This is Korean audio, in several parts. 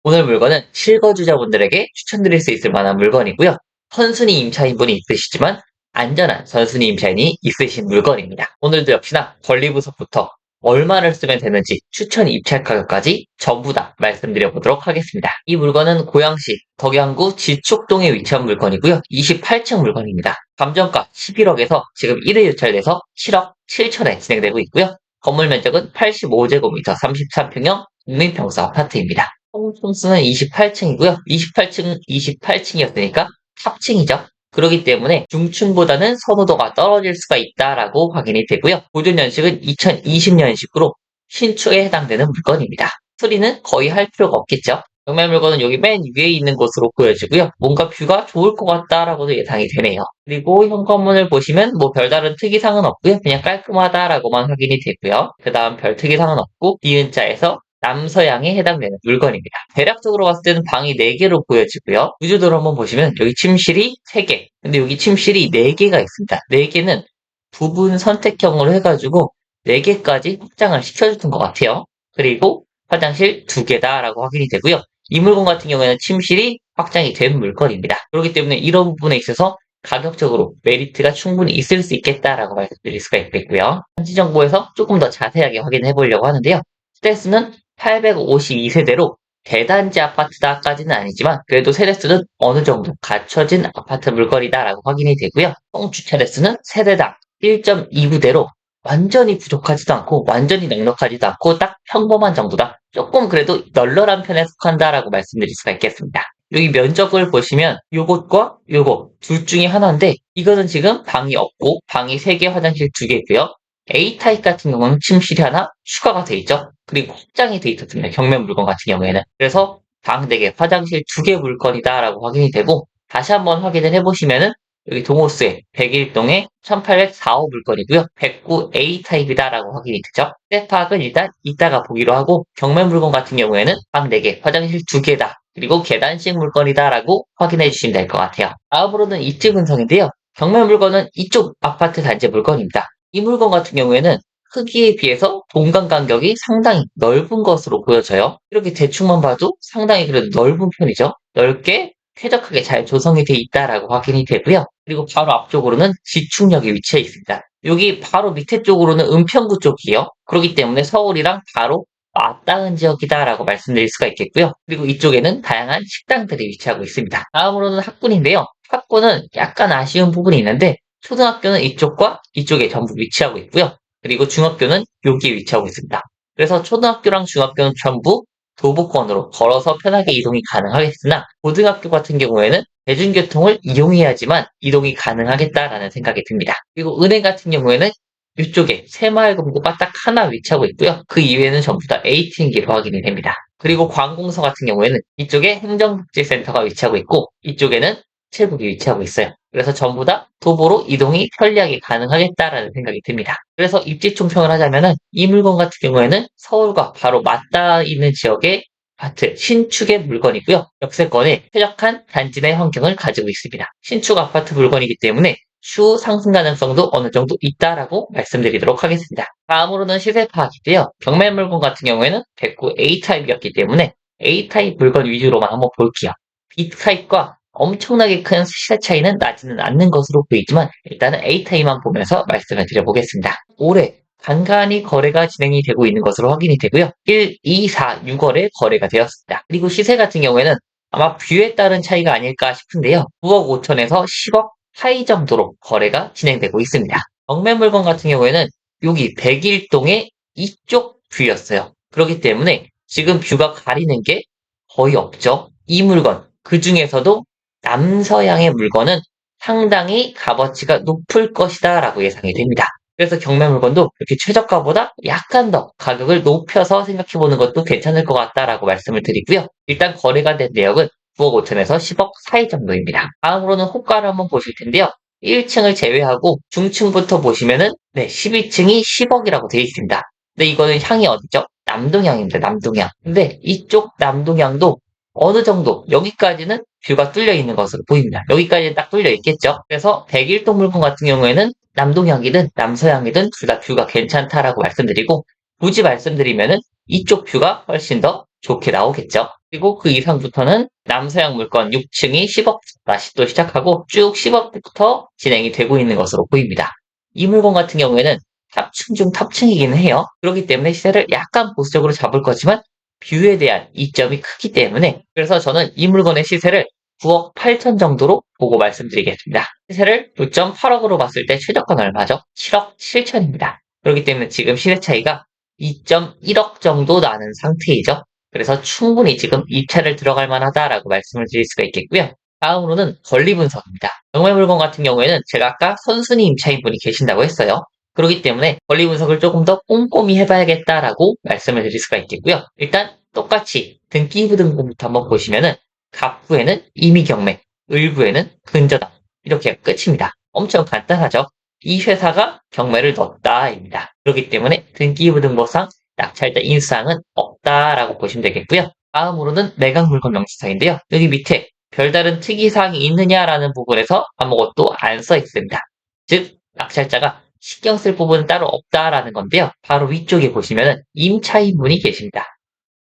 오늘 물건은 실거주자분들에게 추천드릴 수 있을 만한 물건이고요. 선순위 임차인분이 있으시지만 안전한 선순위 임차인이 있으신 물건입니다. 오늘도 역시나 권리부서부터 얼마를 쓰면 되는지 추천 입찰 가격까지 전부 다 말씀드려보도록 하겠습니다. 이 물건은 고양시 덕양구 지축동에 위치한 물건이고요. 28층 물건입니다. 감정가 11억에서 지금 1회 유찰돼서 7억 7천에 진행되고 있고요. 건물 면적은 85제곱미터 33평형 국민평수 아파트입니다. 총 층수는 28층이고요. 28층이었으니까 탑층이죠. 그렇기 때문에 중층보다는 선호도가 떨어질 수가 있다라고 확인이 되고요. 보존 연식은 2020년식으로 신축에 해당되는 물건입니다. 수리는 거의 할 필요가 없겠죠. 경매 물건은 여기 맨 위에 있는 것으로 보여지고요. 뭔가 뷰가 좋을 것 같다라고도 예상이 되네요. 그리고 현관문을 보시면 뭐 별다른 특이사항은 없고요. 그냥 깔끔하다라고만 확인이 되고요. 그 다음 별 특이사항은 없고 니은자에서 남서양에 해당되는 물건입니다. 대략적으로 봤을 때는 방이 4개로 보여지고요. 구조도를 한번 보시면 여기 침실이 3개, 근데 여기 침실이 4개가 있습니다. 4개는 부분 선택형으로 해가지고 4개까지 확장을 시켜주는 것 같아요. 그리고 화장실 2개다라고 확인이 되고요. 이 물건 같은 경우에는 침실이 확장이 된 물건입니다. 그렇기 때문에 이런 부분에 있어서 가격적으로 메리트가 충분히 있을 수 있겠다라고 말씀드릴 수가 있겠고요. 현지 정보에서 조금 더 자세하게 확인해 보려고 하는데요. 세대수는 852세대로 대단지 아파트다까지는 아니지만 그래도 세대수는 어느 정도 갖춰진 아파트 물건이다라고 확인이 되고요. 총 주차대수는 세대당 1.29대로 완전히 부족하지도 않고 완전히 넉넉하지도 않고 딱 평범한 정도다. 조금 그래도 널널한 편에 속한다라고 말씀드릴 수가 있겠습니다. 여기 면적을 보시면 요것과 요것 둘 중에 하나인데 이거는 지금 방이 없고 방이 3개 화장실 2개고요. A타입 같은 경우는 침실이 하나 추가가 돼 있죠. 그리고 확장이 돼 있었습니다. 경매 물건 같은 경우에는. 그래서 방 4개, 화장실 2개 물건이다라고 확인이 되고 다시 한번 확인을 해보시면은 여기 동호수에 101동에 1804호 물건이고요. 109 A타입이다라고 확인이 되죠. 세파악은 일단 이따가 보기로 하고 경매 물건 같은 경우에는 방 4개, 화장실 2개다. 그리고 계단식 물건이다라고 확인해 주시면 될 것 같아요. 다음으로는 입지 분석인데요. 경매 물건은 이쪽 아파트 단지 물건입니다. 이 물건 같은 경우에는 크기에 비해서 공간 간격이 상당히 넓은 것으로 보여져요. 이렇게 대충만 봐도 상당히 그래도 넓은 편이죠. 넓게 쾌적하게 잘 조성이 되어 있다라고 확인이 되고요. 그리고 바로 앞쪽으로는 지축역이 위치해 있습니다. 여기 바로 밑에 쪽으로는 은평구 쪽이에요. 그렇기 때문에 서울이랑 바로 맞닿은 지역이다라고 말씀드릴 수가 있겠고요. 그리고 이쪽에는 다양한 식당들이 위치하고 있습니다. 다음으로는 학군인데요. 학군은 약간 아쉬운 부분이 있는데 초등학교는 이쪽과 이쪽에 전부 위치하고 있고요. 그리고 중학교는 여기에 위치하고 있습니다. 그래서 초등학교랑 중학교는 전부 도보권으로 걸어서 편하게 이동이 가능하겠으나 고등학교 같은 경우에는 대중교통을 이용해야지만 이동이 가능하겠다라는 생각이 듭니다. 그리고 은행 같은 경우에는 이쪽에 새마을금고가 딱 하나 위치하고 있고요. 그 이외에는 전부 다 ATM기로 확인이 됩니다. 그리고 관공서 같은 경우에는 이쪽에 행정복지센터가 위치하고 있고 이쪽에는 체국이 위치하고 있어요. 그래서 전부 다 도보로 이동이 편리하게 가능하겠다라는 생각이 듭니다. 그래서 입지 총평을 하자면은 이 물건 같은 경우에는 서울과 바로 맞닿아 있는 지역의 아파트 신축의 물건이고요. 역세권에 쾌적한 단지 내 환경을 가지고 있습니다. 신축 아파트 물건이기 때문에 추후 상승 가능성도 어느 정도 있다라고 말씀드리도록 하겠습니다. 다음으로는 시세 파악인데요. 경매 물건 같은 경우에는 109 A타입이었기 때문에 A타입 물건 위주로만 한번 볼게요. B타입과 엄청나게 큰 시세 차이는 나지는 않는 것으로 보이지만 일단은 A타입만 보면서 말씀을 드려보겠습니다. 올해 간간히 거래가 진행이 되고 있는 것으로 확인이 되고요. 1, 2, 4, 6월에 거래가 되었습니다. 그리고 시세 같은 경우에는 아마 뷰에 따른 차이가 아닐까 싶은데요. 9억 5천에서 10억 사이 정도로 거래가 진행되고 있습니다. 경매 물건 같은 경우에는 여기 101동의 이쪽 뷰였어요. 그렇기 때문에 지금 뷰가 가리는 게 거의 없죠. 이 물건, 그 중에서도 남서양의 물건은 상당히 값어치가 높을 것이다 라고 예상이 됩니다. 그래서 경매 물건도 이렇게 최저가보다 약간 더 가격을 높여서 생각해보는 것도 괜찮을 것 같다라고 말씀을 드리고요. 일단 거래가 된 내역은 9억 5천에서 10억 사이 정도입니다. 다음으로는 호가를 한번 보실 텐데요. 1층을 제외하고 중층부터 보시면은 12층이 10억이라고 되어 있습니다. 근데 이거는 향이 어디죠? 남동향입니다. 남동향. 근데 이쪽 남동향도 어느 정도 여기까지는 뷰가 뚫려 있는 것으로 보입니다. 여기까지는 딱 뚫려 있겠죠. 그래서 101동 물건 같은 경우에는 남동향이든 남서향이든 둘 다 뷰가 괜찮다라고 말씀드리고 굳이 말씀드리면은 이쪽 뷰가 훨씬 더 좋게 나오겠죠. 그리고 그 이상부터는 남서양 물건 6층이 10억 다시 또 시작하고 쭉 10억부터 진행이 되고 있는 것으로 보입니다. 이 물건 같은 경우에는 탑층 중 탑층이기는 해요. 그렇기 때문에 시세를 약간 보수적으로 잡을 거지만 뷰에 대한 이점이 크기 때문에 그래서 저는 이 물건의 시세를 9억 8천 정도로 보고 말씀드리겠습니다. 시세를 9.8억으로 봤을 때 최저가는 얼마죠? 7억 7천입니다. 그렇기 때문에 지금 시세 차이가 2.1억 정도 나는 상태이죠. 그래서 충분히 지금 입찰을 들어갈 만하다라고 말씀을 드릴 수가 있겠고요. 다음으로는 권리 분석입니다. 경매 물건 같은 경우에는 제가 아까 선순위 임차인 분이 계신다고 했어요. 그렇기 때문에 권리 분석을 조금 더 꼼꼼히 해봐야겠다라고 말씀을 드릴 수가 있겠고요. 일단 똑같이 등기부등본부터 한번 보시면은 갑부에는 임의경매, 을부에는 근저당 이렇게 끝입니다. 엄청 간단하죠. 이 회사가 경매를 넣었다입니다. 그렇기 때문에 등기부등본상 낙찰자 인수사항은 없다라고 보시면 되겠고요. 다음으로는 매각 물건 명시사인데요. 여기 밑에 별다른 특이사항이 있느냐라는 부분에서 아무것도 안 써 있습니다. 즉 낙찰자가 신경 쓸 부분은 따로 없다라는 건데요. 바로 위쪽에 보시면은 임차인분이 계십니다.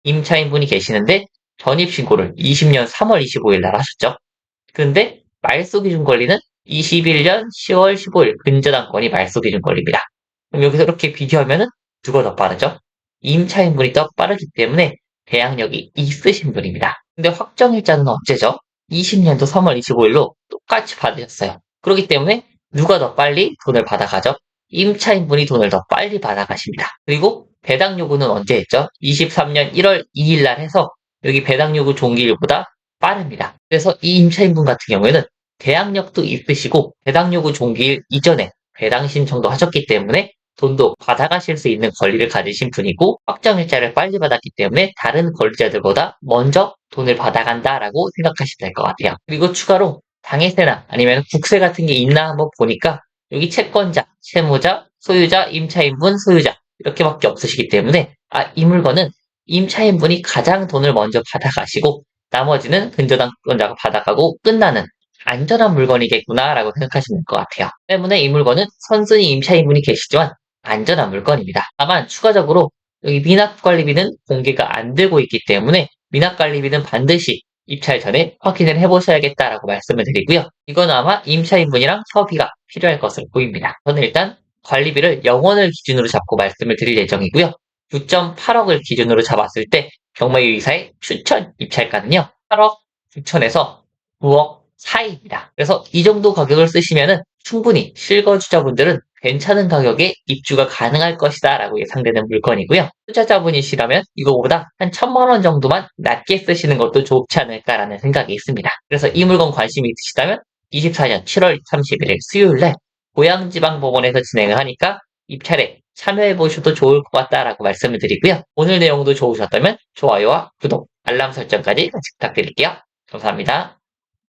임차인분이 계시는데 전입신고를 20년 3월 25일 날 하셨죠. 그런데 말소기준 권리는 21년 10월 15일 근저당권이 말소기준 권리입니다. 그럼 여기서 이렇게 비교하면은 누가 더 빠르죠? 임차인분이 더 빠르기 때문에 대항력이 있으신 분입니다. 근데 확정일자는 언제죠? 20년도 3월 25일로 똑같이 받으셨어요. 그렇기 때문에 누가 더 빨리 돈을 받아가죠? 임차인분이 돈을 더 빨리 받아가십니다. 그리고 배당 요구는 언제 했죠? 23년 1월 2일 날 해서 여기 배당 요구 종기일보다 빠릅니다. 그래서 이 임차인분 같은 경우에는 대항력도 있으시고 배당 요구 종기일 이전에 배당 신청도 하셨기 때문에 돈도 받아가실 수 있는 권리를 가지신 분이고 확정일자를 빨리 받았기 때문에 다른 권리자들보다 먼저 돈을 받아간다라고 생각하시면 될 것 같아요. 그리고 추가로 당해세나 아니면 국세 같은 게 있나 한번 보니까 여기 채권자, 채무자, 소유자, 임차인분, 소유자 이렇게밖에 없으시기 때문에 이 물건은 임차인분이 가장 돈을 먼저 받아가시고 나머지는 근저당권자가 받아가고 끝나는 안전한 물건이겠구나라고 생각하시면 될 것 같아요. 때문에 이 물건은 선순위 임차인분이 계시지만 안전한 물건입니다. 다만 추가적으로 여기 미납관리비는 공개가 안 되고 있기 때문에 미납관리비는 반드시 입찰 전에 확인을 해보셔야겠다라고 말씀을 드리고요. 이건 아마 임차인분이랑 협의가 필요할 것으로 보입니다. 저는 일단 관리비를 0원을 기준으로 잡고 말씀을 드릴 예정이고요. 9.8억을 기준으로 잡았을 때 경매유이사의 추천 입찰가는요. 8억 9천에서 9억 사이입니다. 그래서 이 정도 가격을 쓰시면은 충분히 실거주자분들은 괜찮은 가격에 입주가 가능할 것이다 라고 예상되는 물건이고요. 투자자분이시라면 이거보다 한 1,000만 원 정도만 낮게 쓰시는 것도 좋지 않을까라는 생각이 있습니다. 그래서 이 물건 관심이 있으시다면 24년 7월 31일 수요일날 고양지방법원에서 진행을 하니까 입찰에 참여해보셔도 좋을 것 같다라고 말씀을 드리고요. 오늘 내용도 좋으셨다면 좋아요와 구독, 알람 설정까지 같이 부탁드릴게요. 감사합니다.